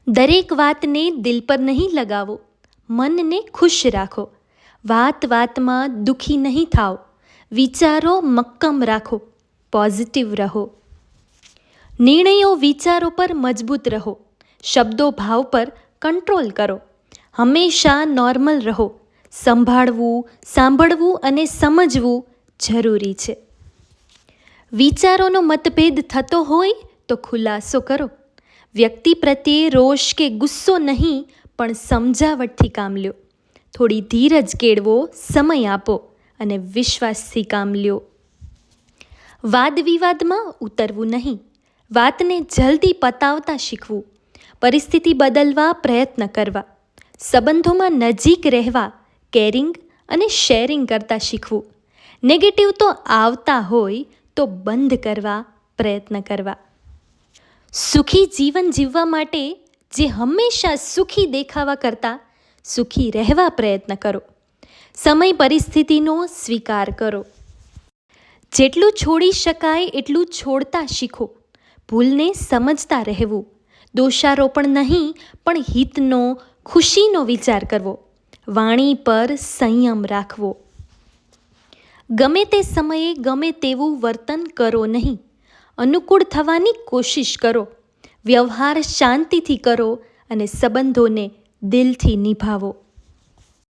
દરેક વાતને દિલ પર નહીં લગાવો, મનને ખુશ રાખો. વાત વાતમાં દુઃખી નહીં થાઓ, વિચારો મક્કમ રાખો, પોઝિટિવ રહો. નિર્ણયો વિચારો પર મજબૂત રહો, શબ્દો ભાવ પર કંટ્રોલ કરો. હંમેશા નોર્મલ રહો. સંભાળવું, સાંભળવું અને સમજવું જરૂરી છે. વિચારોનો મતભેદ થતો હોય તો ખુલાસો કરો. વ્યક્તિ પ્રત્યે રોષ કે ગુસ્સો નહીં, પણ સમજાવટથી કામ લ્યો. થોડી ધીરજ કેળવો, સમય આપો અને વિશ્વાસથી કામ લ્યો. વાદ વિવાદમાં ઉતરવું નહીં, વાતને જલ્દી પતાવતા શીખવું. પરિસ્થિતિ બદલવા પ્રયત્ન કરવા. સંબંધોમાં નજીક રહેવા, કેરિંગ અને શેરિંગ કરતા શીખવું. નેગેટિવ તો આવતા હોય તો બંધ કરવા પ્રયત્ન કરવા. સુખી જીવન જીવવા માટે જે હંમેશા સુખી દેખાવા કરતાં સુખી રહેવા પ્રયત્ન કરો. સમય પરિસ્થિતિનો સ્વીકાર કરો. જેટલું છોડી શકાય એટલું છોડતા શીખો. ભૂલને સમજતા રહેવું. દોષારોપણ નહીં, પણ હિતનો, ખુશીનો વિચાર કરવો. વાણી પર સંયમ રાખવો. ગમે તે સમયે ગમે તેવું વર્તન કરો નહીં. અનુકૂળ થવાની કોશિશ કરો. વ્યવહાર શાંતિથી કરો અને સંબંધોને દિલથી નિભાવો.